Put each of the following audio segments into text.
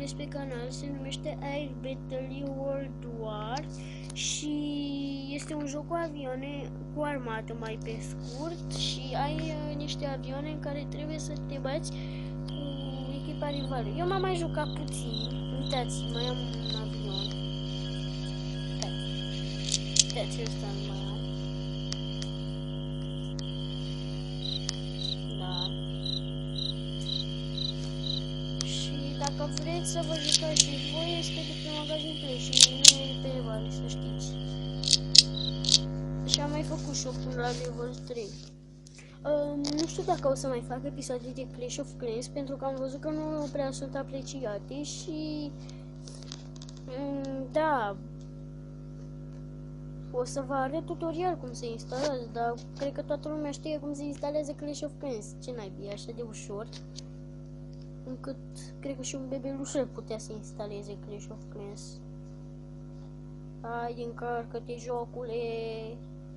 vezi pe canal se numește Air Battle World War și este un joc cu avioane, cu armată mai pe scurt, și ai niște avioane în care trebuie să te bați cu echipa rivală. Eu m-am mai jucat puțin, uitați, mai am un avion. Uitați, ăsta mai am. Da. Dacă vreți să vă jucați și voi, este de pe magazin Play și nu e pe rivale, să știți. Și am mai făcut și-o până la level 3. Nu știu dacă o să mai fac episoade de Clash of Clans, pentru că am văzut că nu prea sunt apreciate și... da... O să vă arăt tutorial cum se instalează, dar cred că toată lumea știe cum se instalează Clash of Clans. Ce naibii, e așa de ușor, încât cred că și un bebeluș ar putea să instaleze Clash of Clans. Hai, încarcă-te, jocule!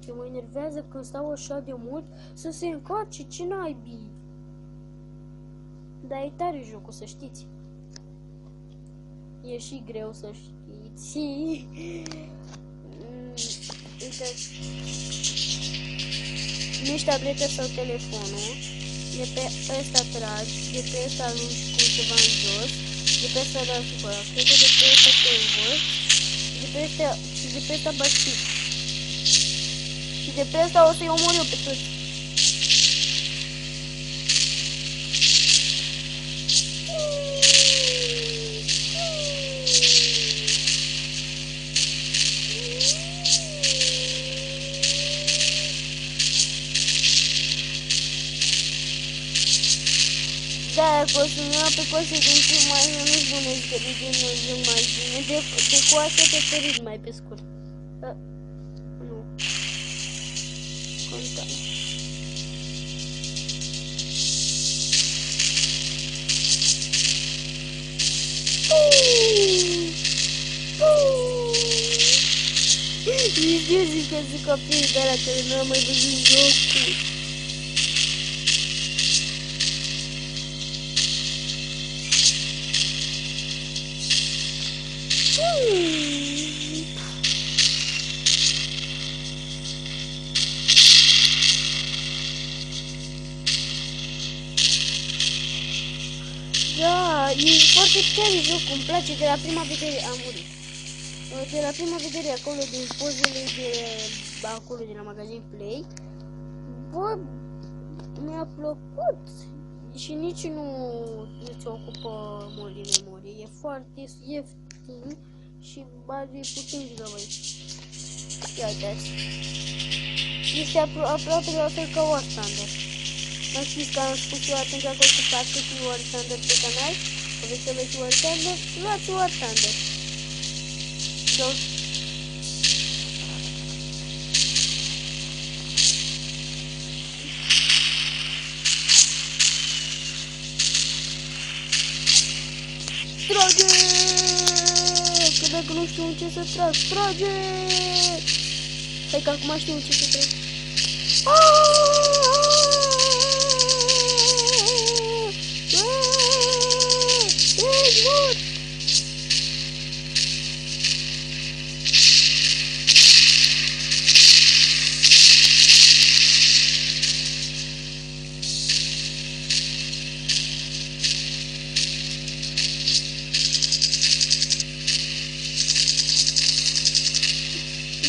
Ce mă enervează când stau așa de mult să se încarce, ce naibii! Dar e tare jocul, să știți. E și greu, să știți. Uitați. Nici tableta sau telefonul. De pe ăsta tragi, de pe ăsta lungi cu ceva în jos, de pe ăsta dau și pe ăla. Cred că de pe ăsta te învăț, și de pe ăsta bați. Și de pe ăsta o să-i omor eu pe toți. Da, că o să-mi iau pe consecințe mai nu-ți spuneți că de genul zic mai bine, de coasă pe ferit mai pe scurt. Nu. Conta. Nici eu zic că zic copiii de la care nu am mai văzut jocul. Da, e foarte tare jocul, îmi place, de la prima vedere am murit. De la prima vedere acolo din pozele de acolo de la magazin Play, bă, mi-a plăcut și nici nu îți ocupă mult din memorie, e foarte ieftin și are puțin gigabyte. Ia uitați. Este aproape la fel ca War Thunder. Mă știți că am spus eu atunci acolo cu parcă și War Thunder pe canal? Că vreți să vezi War Thunder? Luați War Thunder. Da. Trage! Că dacă nu știu în ce să trag, trage! Hai că acum știu în ce să trag. Ești mort!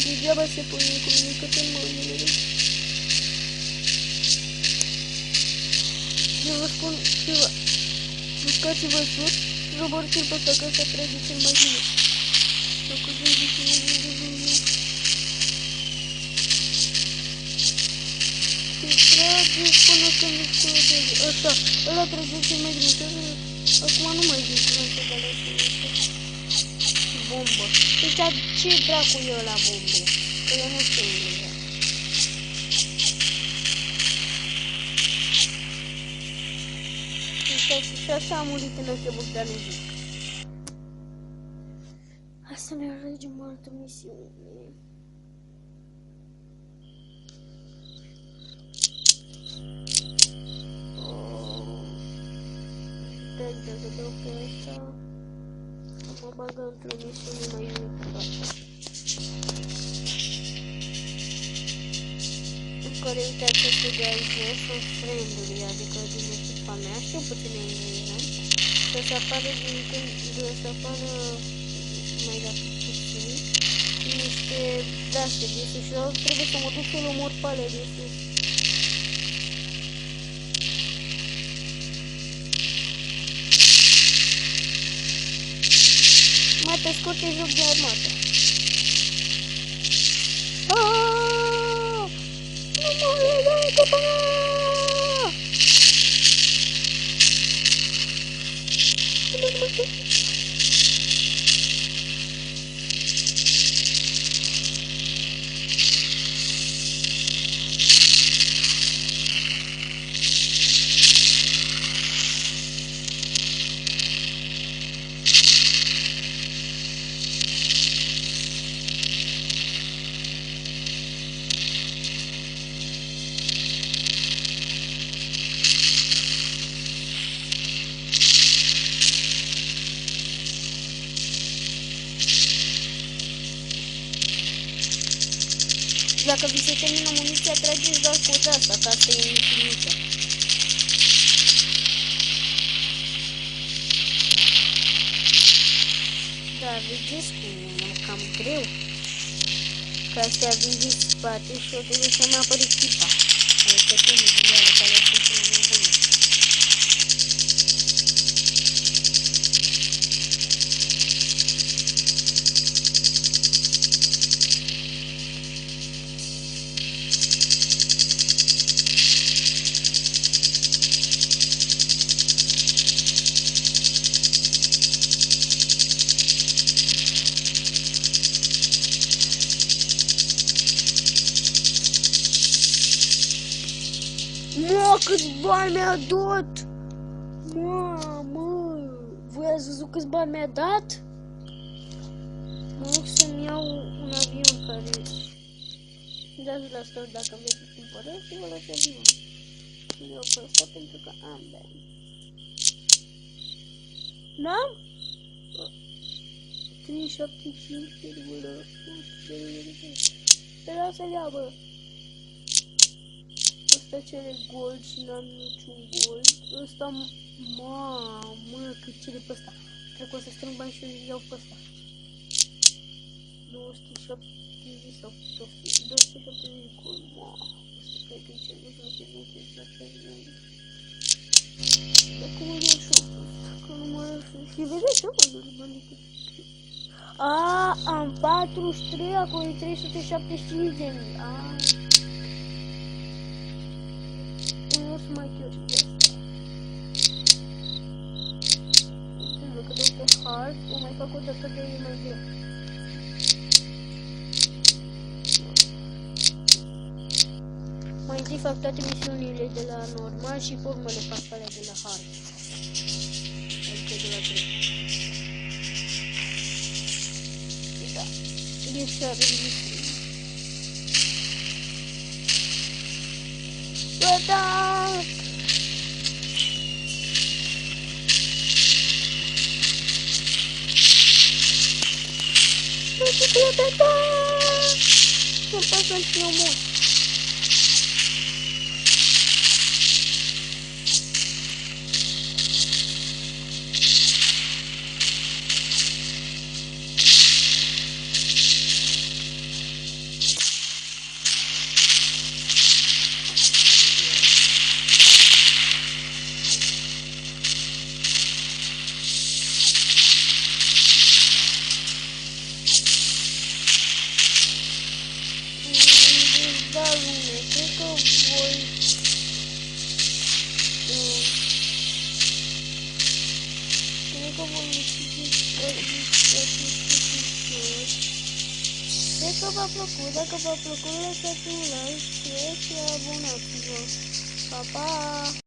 Degeaba se pune cu mine că te mâinile. Eu vă spun ceva. Jucați-vă sus, roborți-l pe ăsta, că ăsta trage cel mai bine. Dacă vezi ce nu vede lumea. Se trage până când îți trage. Ăsta, ăla trage cel mai bine. Acum nu mai zic că nu se gălește ăsta. Bombă. Deci ce dracu e ăla bombe? Că eu nu știu unde. Și așa am murit în ochebul, dar nu zic. Hai să ne alegem o altă misiune. Dă pe ăsta. mă bagă într-o misiune mai ușoară. În care, uitați, că de aici sunt friendly, adică din echipa mea, știu puțin engleză, să se apară din când, să apară mai rapid puțin, niște de-astea de sus și eu trebuie să mă duc să-l omor pe alea de sus. Mai pe scurt e joc de armată. Nu mă legă cu până! Dacă vi se termină muniția, trageți doar cu asta, ca asta e infinită. Da, vedeți cum e cam greu. Că astea vin din spate și eu trebuie să-mi apăr echipa. Adică temurile care sunt cele mai bune. Mă, câți bani mi-a dat! Mă, voi ați văzut câți bani mi-a dat? Mă duc să-mi iau un avion care... Dați la asta dacă vreți să cumpărați și vă las avion. Eu pe asta pentru că am bani. N-am? 375,1. Trebuia să-l ia, bă. Ăsta cere gold și n-am niciun gold. Ăsta, mamă, cât cere pe ăsta. Cred că o să strâng bani și îl iau pe ăsta. 270 sau 270 gold. Mamă, ăsta cred că e cel mai bun. Dar cum îl iau și-o? Că nu mă lăsă. Și vedeți, eu mă duc banii cât. Am 43, acolo e 375 de mii. Nu să mai chiori de asta. Pentru că dau pe hard, o mai fac o dată de e mai greu. Mai întâi fac toate misiunile de la normal și pe urmă le fac pe alea de la hard. Adică de la greu. Da, e seară de misiune. Atac! Bicicleta! Nu pot să-mi fiu mult. Dacă v-a plăcut, lăsați un like, share și abonați-vă. Pa, pa!